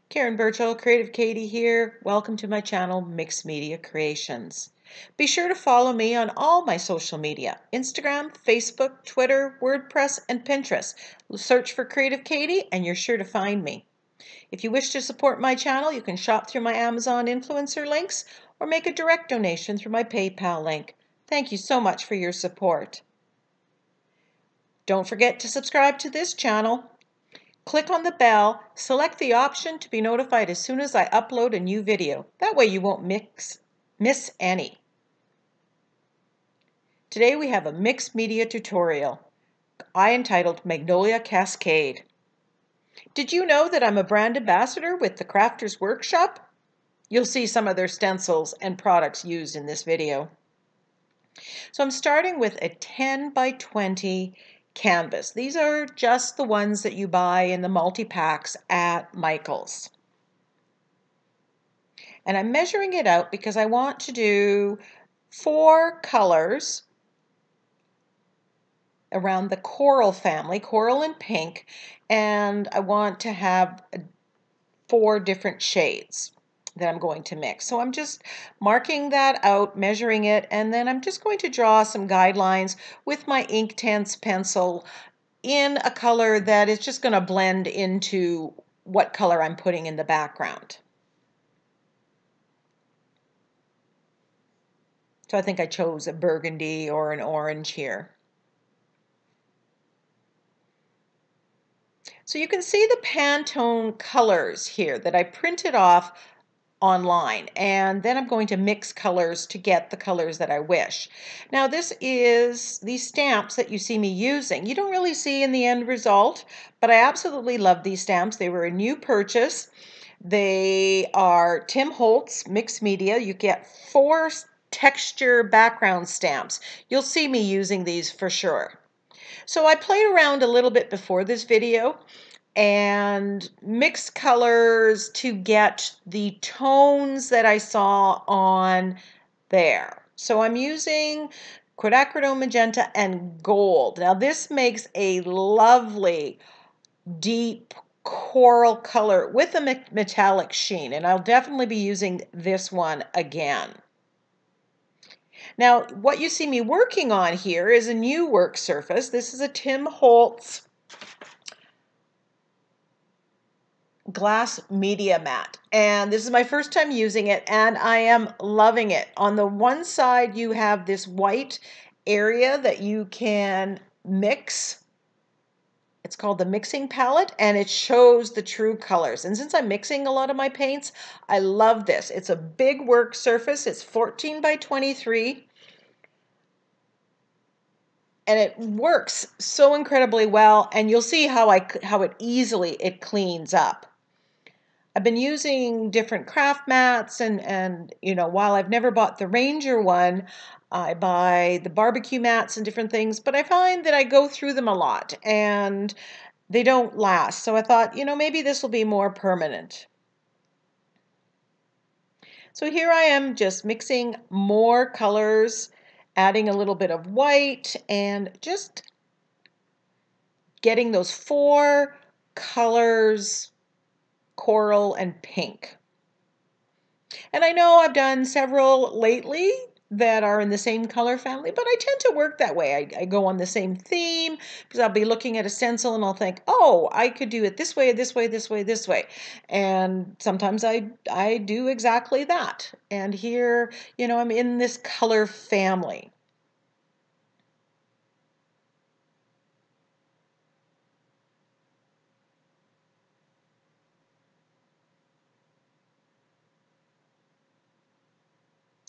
Karen Burchell, Creative Katie here. Welcome to my channel, Mixed Media Creations. Be sure to follow me on all my social media, Instagram, Facebook, Twitter, WordPress, and Pinterest. Search for Creative Katie and you're sure to find me. If you wish to support my channel, you can shop through my Amazon influencer links or make a direct donation through my PayPal link. Thank you so much for your support. Don't forget to subscribe to this channel. Click on the bell, select the option to be notified as soon as I upload a new video. That way you won't miss any. Today we have a mixed media tutorial I entitled Magnolia Cascade. Did you know that I'm a brand ambassador with the Crafters Workshop? You'll see some of their stencils and products used in this video. So I'm starting with a 10 by 20 canvas. These are just the ones that you buy in the multi-packs at Michael's. And I'm measuring it out because I want to do 4 colors around the coral family, coral and pink, and I want to have 4 different shades that I'm going to mix. So I'm just marking that out, measuring it, and then I'm just going to draw some guidelines with my Inktense pencil in a color that is just going to blend into what color I'm putting in the background. So I think I chose a burgundy or an orange here. So you can see the Pantone colors here that I printed off online, and then I'm going to mix colors to get the colors that I wish. Now this is these stamps that you see me using. You don't really see in the end result, but I absolutely love these stamps. They were a new purchase. They are Tim Holtz Mixed Media. You get 4 texture background stamps. You'll see me using these for sure. So I played around a little bit before this video and mixed colors to get the tones that I saw on there. So I'm using quinacridone magenta and gold. Now this makes a lovely deep coral color with a metallic sheen, and I'll definitely be using this one again. Now, what you see me working on here is a new work surface. This is a Tim Holtz glass media mat, and this is my first time using it, and I am loving it. On the one side, you have this white area that you can mix. It's called the mixing palette, and it shows the true colors. And since I'm mixing a lot of my paints, I love this. It's a big work surface. It's 14 by 23. And it works so incredibly well, and you'll see how it easily cleans up. I've been using different craft mats, and you know, while I've never bought the Ranger one, I buy the barbecue mats and different things, but I find that I go through them a lot and they don't last. So I thought, you know, maybe this will be more permanent. So here I am just mixing more colors, adding a little bit of white, and just getting those 4 colors, coral and pink. And I know I've done several lately that are in the same color family, but I tend to work that way. I go on the same theme because I'll be looking at a stencil and I'll think, oh, I could do it this way, this way, this way, this way. And sometimes I do exactly that. And here, you know, I'm in this color family.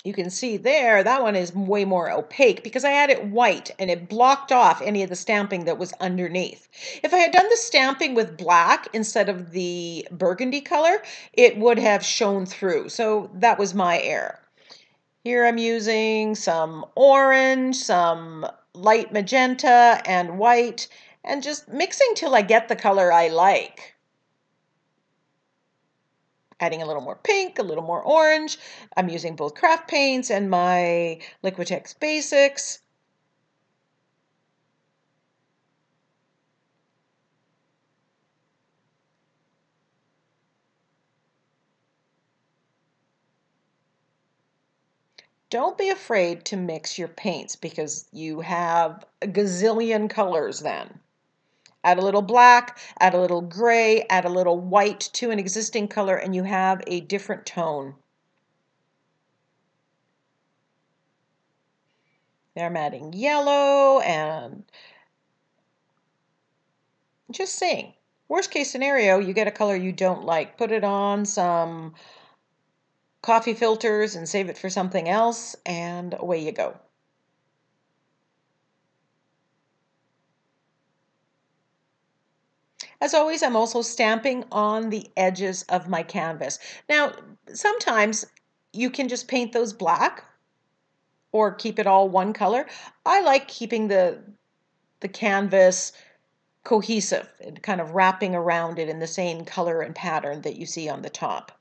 You can see there, that one is way more opaque because I had it white and it blocked off any of the stamping that was underneath. If I had done the stamping with black instead of the burgundy color, it would have shown through. So that was my error. Here I'm using some orange, some light magenta and white, and just mixing till I get the color I like. Adding a little more pink, a little more orange. I'm using both craft paints and my Liquitex Basics. Don't be afraid to mix your paints because you have a gazillion colors then. Add a little black, add a little gray, add a little white to an existing color, and you have a different tone. There I'm adding yellow and just saying. Worst case scenario, you get a color you don't like. Put it on some coffee filters and save it for something else, and away you go. As always, I'm also stamping on the edges of my canvas. Now, sometimes you can just paint those black or keep it all one color. I like keeping the canvas cohesive and kind of wrapping around it in the same color and pattern that you see on the top.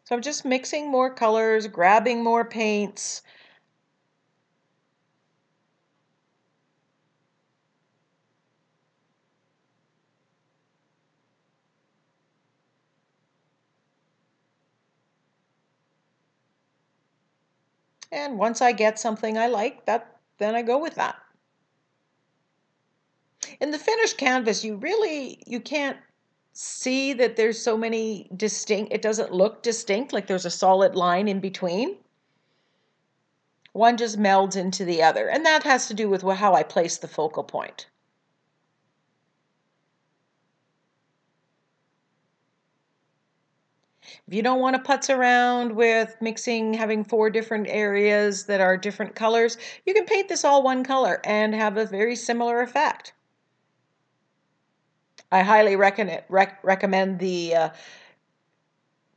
So I'm just mixing more colors, grabbing more paints. And once I get something I like, then I go with that. In the finished canvas, you can't see that there's so many distinct, it doesn't look distinct, like there's a solid line in between. One just melds into the other, and that has to do with how I place the focal point. If you don't want to putz around with mixing, having 4 different areas that are different colors, you can paint this all one color and have a very similar effect. I highly recommend the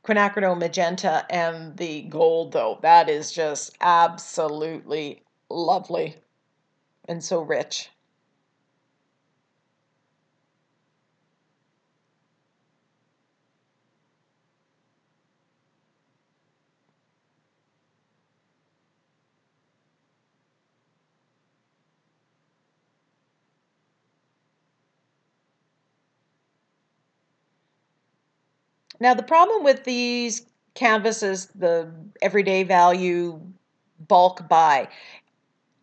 quinacridone magenta and the gold, though. That is just absolutely lovely and so rich. Now, the problem with these canvases, the everyday value bulk buy,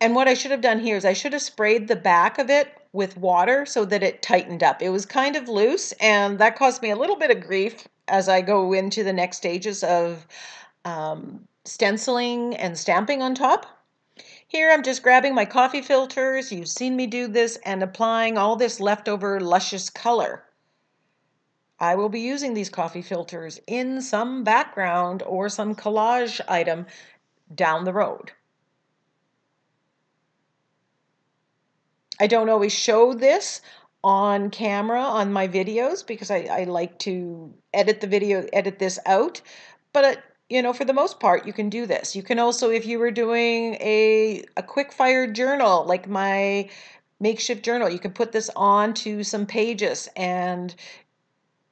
and what I should have done here is I should have sprayed the back of it with water so that it tightened up. It was kind of loose, and that caused me a little bit of grief as I go into the next stages of stenciling and stamping on top. Here I'm just grabbing my coffee filters, you've seen me do this, and applying all this leftover luscious color. I will be using these coffee filters in some background or some collage item down the road. I don't always show this on camera on my videos because I like to edit this out, but you know, for the most part, you can do this. You can also, if you were doing a quick fire journal, like my makeshift journal, you can put this on to some pages and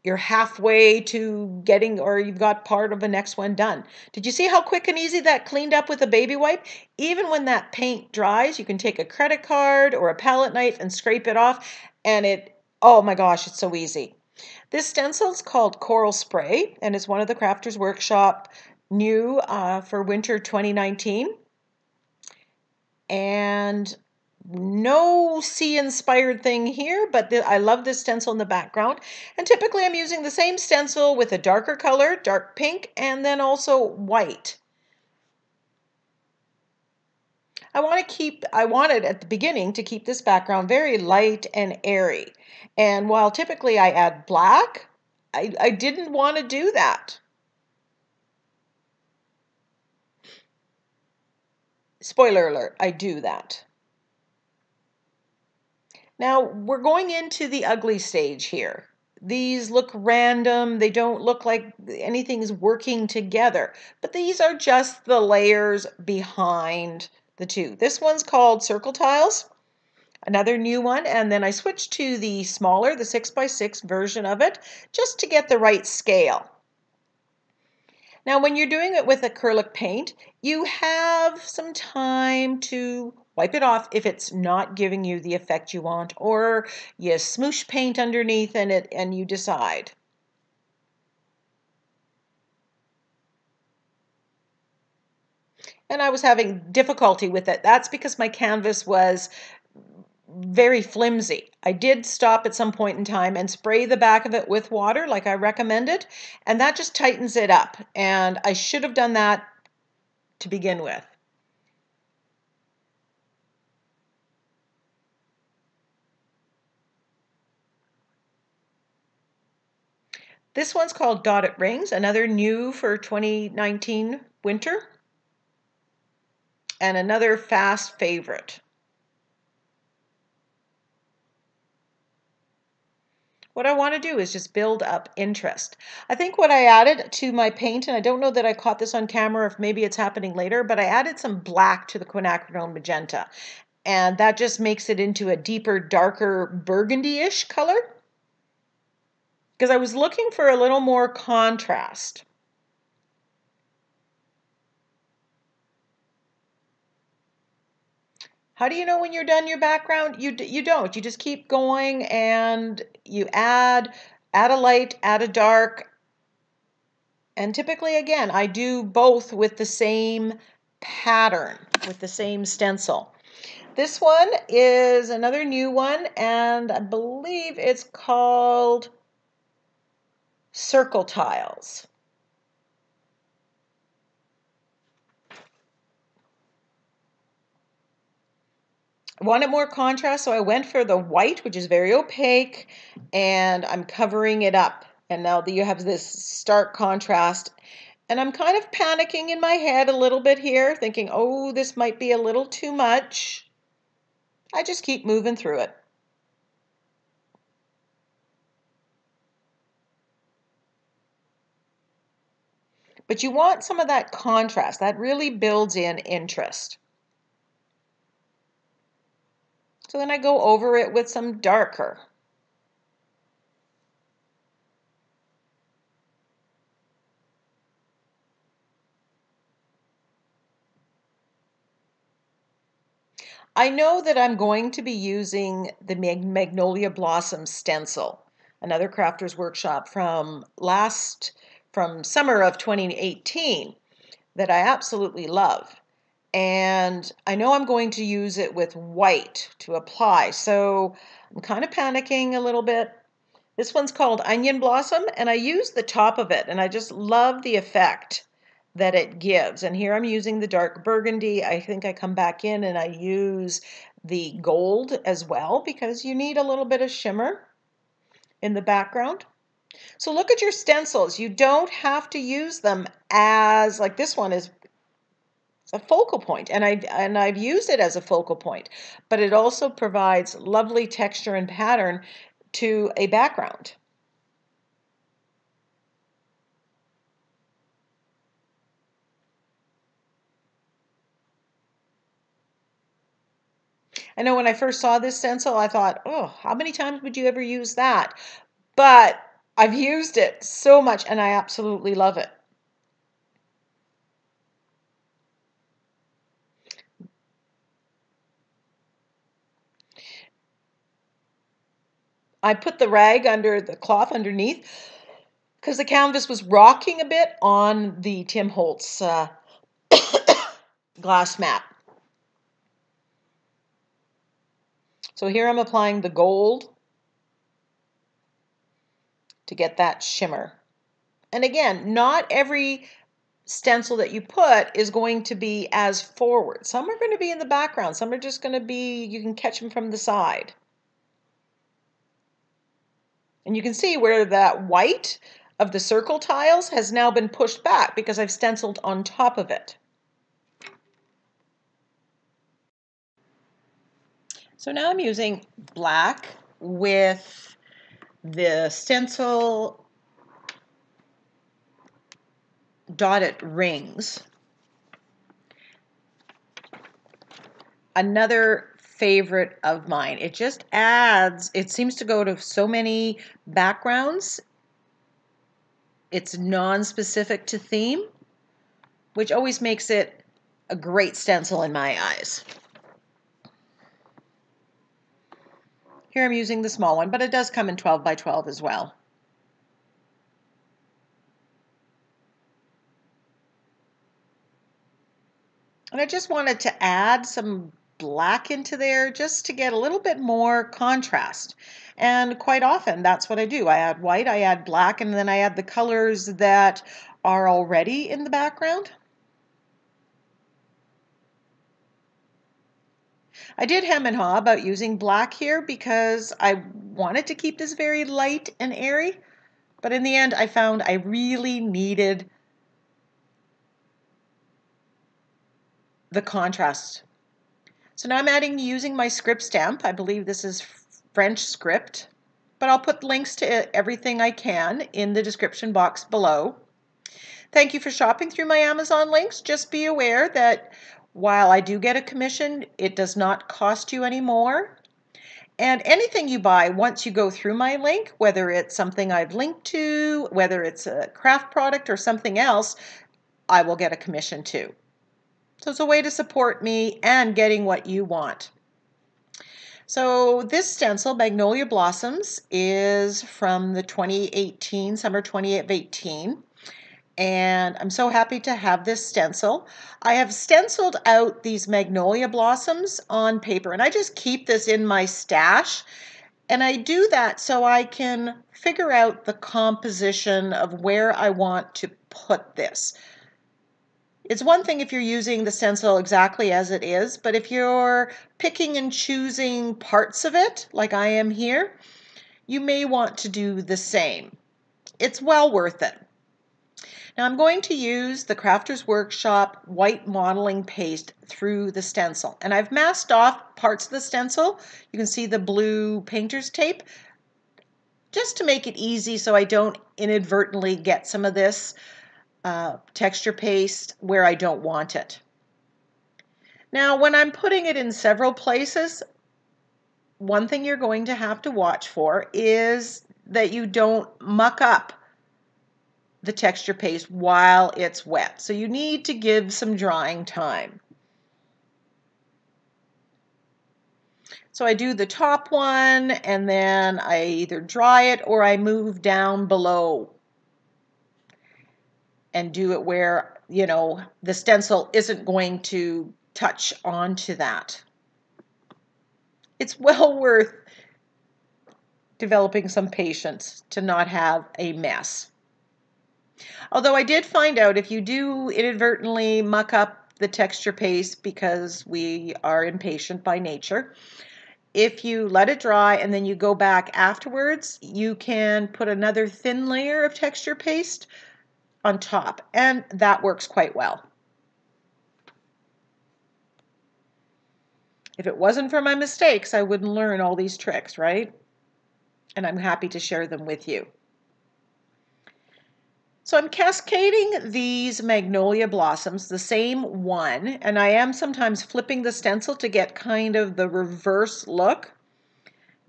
you're halfway to getting, or you've got part of the next one done. Did you see how quick and easy that cleaned up with a baby wipe? Even when that paint dries, you can take a credit card or a palette knife and scrape it off, and oh my gosh, it's so easy. This stencil is called Coral Spray, and it's one of the Crafters Workshop new for winter 2019. And no sea-inspired thing here, but I love this stencil in the background. And typically I'm using the same stencil with a darker color, dark pink, and then also white. I wanted at the beginning to keep this background very light and airy. And while typically I add black, I didn't want to do that. Spoiler alert, I do that. Now we're going into the ugly stage here. These look random, they don't look like anything's working together, but these are just the layers behind the two. This one's called Circle Tiles, another new one, and then I switched to the smaller, the 6x6 version of it, just to get the right scale. Now, when you're doing it with acrylic paint, you have some time to wipe it off if it's not giving you the effect you want, or you smoosh paint underneath and you decide. And I was having difficulty with it. That's because my canvas was very flimsy. I did stop at some point in time and spray the back of it with water like I recommended, and that just tightens it up. And I should have done that to begin with. This one's called Dotted Rings, another new for 2019 winter, and another fast favorite. What I want to do is just build up interest. I think what I added to my paint, and I don't know that I caught this on camera, if maybe it's happening later, but I added some black to the quinacridone magenta, and that just makes it into a deeper, darker burgundy-ish color, because I was looking for a little more contrast. How do you know when you're done your background? You don't. You just keep going and you add a light, add a dark. And typically, again, I do both with the same pattern, with the same stencil. This one is another new one, and I believe it's called Circle Tiles. I wanted more contrast, so I went for the white, which is very opaque, and I'm covering it up. And now you have this stark contrast. And I'm kind of panicking in my head a little bit here, thinking, oh, this might be a little too much. I just keep moving through it. But you want some of that contrast. That really builds in interest. So then I go over it with some darker. I know that I'm going to be using the Magnolia Blossom stencil, another Crafters Workshop from summer of 2018 that I absolutely love. And I know I'm going to use it with white to apply, so I'm kind of panicking a little bit. This one's called Onion Blossom, and I use the top of it, and I just love the effect that it gives. And here I'm using the dark burgundy. I think I come back in and I use the gold as well, because you need a little bit of shimmer in the background. So look at your stencils. You don't have to use them as, like this one is a focal point, and I've used it as a focal point, but it also provides lovely texture and pattern to a background. I know when I first saw this stencil, I thought, oh, how many times would you ever use that? But I've used it so much and I absolutely love it. I put the rag under the cloth underneath because the canvas was rocking a bit on the Tim Holtz glass mat. So here I'm applying the gold to get that shimmer. And again, not every stencil that you put is going to be as forward. Some are going to be in the background. Some are just going to be, you can catch them from the side. And you can see where that white of the circle tiles has now been pushed back because I've stenciled on top of it. So now I'm using black with the stencil dotted rings. Another favorite of mine. It just adds, it seems to go to so many backgrounds. It's non-specific to theme. which always makes it a great stencil in my eyes. Here I'm using the small one, but it does come in 12 by 12 as well. And I just wanted to add some black into there just to get a little bit more contrast. And quite often that's what I do. I add white, I add black, and then I add the colors that are already in the background. I did hem and haw about using black here because I wanted to keep this very light and airy, but in the end I found I really needed the contrast. So now I'm adding using my script stamp. I believe this is French script, but I'll put links to everything I can in the description box below. Thank you for shopping through my Amazon links. Just be aware that while I do get a commission, it does not cost you any more. And anything you buy once you go through my link, whether it's something I've linked to, whether it's a craft product or something else, I will get a commission too. So it's a way to support me and getting what you want. So this stencil, Magnolia Blossoms, is from the 2018, summer 2018. And I'm so happy to have this stencil. I have stenciled out these Magnolia Blossoms on paper, and I just keep this in my stash. And I do that so I can figure out the composition of where I want to put this. It's one thing if you're using the stencil exactly as it is, but if you're picking and choosing parts of it, like I am here, you may want to do the same. It's well worth it. Now I'm going to use the Crafters Workshop white modeling paste through the stencil. And I've masked off parts of the stencil. You can see the blue painter's tape, just to make it easy so I don't inadvertently get some of this texture paste where I don't want it. Now when I'm putting it in several places, one thing you're going to have to watch for is that you don't muck up the texture paste while it's wet. So you need to give some drying time. So I do the top one and then I either dry it or I move down below and do it where, you know, the stencil isn't going to touch onto that. It's well worth developing some patience to not have a mess. Although I did find out if you do inadvertently muck up the texture paste, because we are impatient by nature, if you let it dry and then you go back afterwards, you can put another thin layer of texture paste on top, and that works quite well. If it wasn't for my mistakes, I wouldn't learn all these tricks, right? And I'm happy to share them with you. So I'm cascading these Magnolia Blossoms, the same one, and I am sometimes flipping the stencil to get kind of the reverse look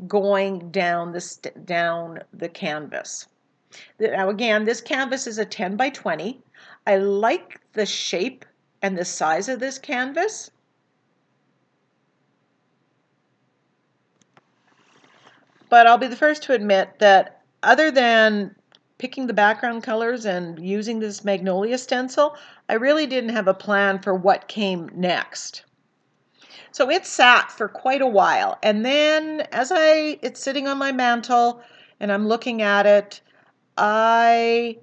going down the canvas. Now again, this canvas is a 10 by 20. I like the shape and the size of this canvas. But I'll be the first to admit that other than picking the background colors and using this Magnolia stencil, I really didn't have a plan for what came next. So it sat for quite a while, and then as it's sitting on my mantle and I'm looking at it, I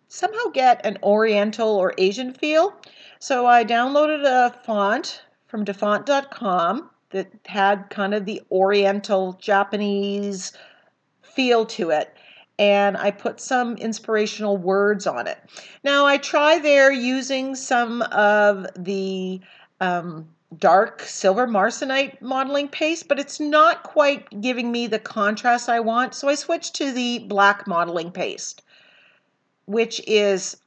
somehow get an Oriental or Asian feel. So I downloaded a font from dafont.com that had kind of the Oriental Japanese feel to it, and I put some inspirational words on it. Now I try there using some of the dark silver marsonite modeling paste, but it's not quite giving me the contrast I want, so I switched to the black modeling paste, which is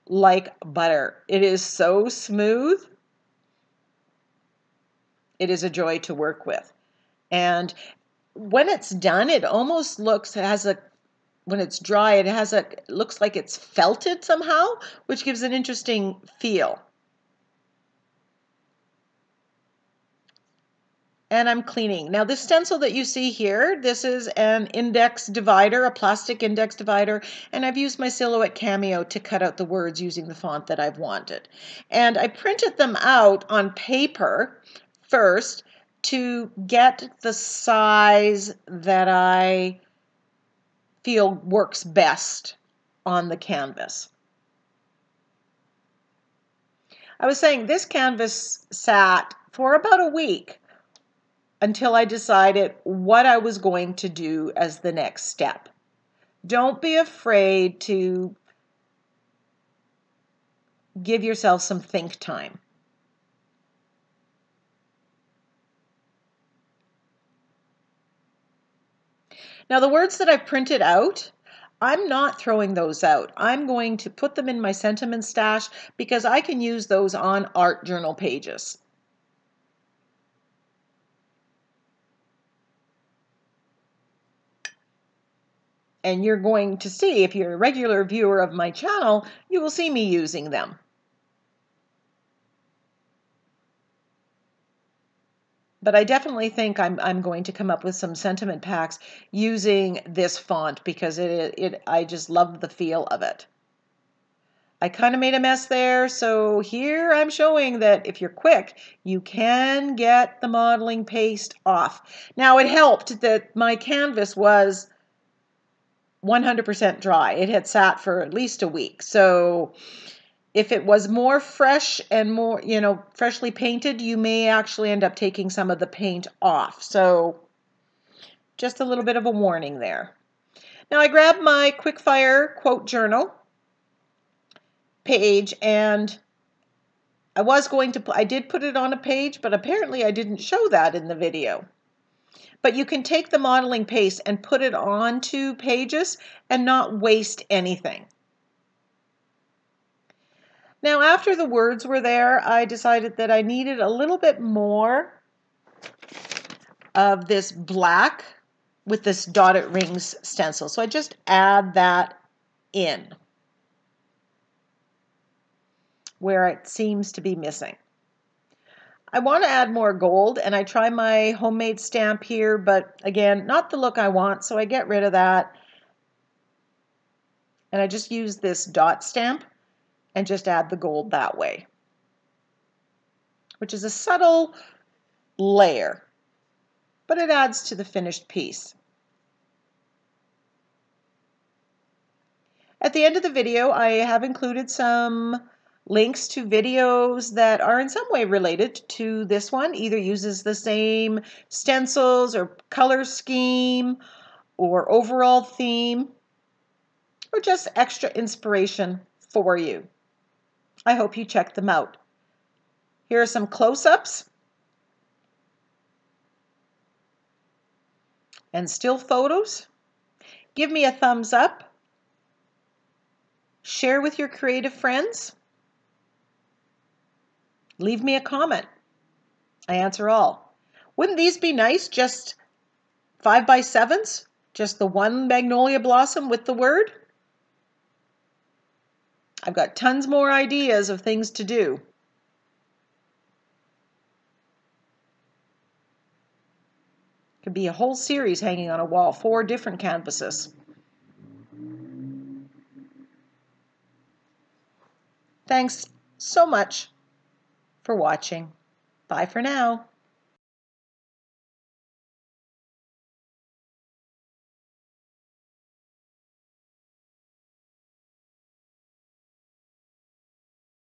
like butter. It is so smooth. It is a joy to work with. And when it's done, it almost looks, it has a when it's dry, it looks like it's felted somehow, which gives an interesting feel. And I'm cleaning. Now this stencil that you see here, this is an index divider, a plastic index divider, and I've used my Silhouette Cameo to cut out the words using the font that I've wanted. And I printed them out on paper first to get the size that I feel works best on the canvas. I was saying this canvas sat for about a week until I decided what I was going to do as the next step. Don't be afraid to give yourself some think time. Now the words that I printed out, I'm not throwing those out. I'm going to put them in my sentiment stash because I can use those on art journal pages. And you're going to see, if you're a regular viewer of my channel, you will see me using them. But I definitely think I'm going to come up with some sentiment packs using this font because I just love the feel of it. I kind of made a mess there, so here I'm showing that if you're quick, you can get the modeling paste off. Now it helped that my canvas was 100% dry. It had sat for at least a week. So if it was more fresh and more, freshly painted, you may actually end up taking some of the paint off. So just a little bit of a warning there. Now I grabbed my quickfire quote journal page and I did put it on a page, but apparently I didn't show that in the video. But you can take the modeling paste and put it onto pages and not waste anything. Now, after the words were there, I decided that I needed a little bit more of this black with this dotted rings stencil. So I just add that in where it seems to be missing. I want to add more gold, and I try my homemade stamp here, but again, not the look I want, so I get rid of that. And I just use this dot stamp and just add the gold that way, which is a subtle layer, but it adds to the finished piece. At the end of the video, I have included some links to videos that are in some way related to this one, either uses the same stencils or color scheme or overall theme, or just extra inspiration for you. I hope you check them out. Here are some close-ups and still photos. Give me a thumbs up. Share with your creative friends. Leave me a comment. I answer all. Wouldn't these be nice? Just 5x7s? Just the one magnolia blossom with the word? I've got tons more ideas of things to do. Could be a whole series hanging on a wall, 4 different canvases. Thanks so much for watching. Bye for now.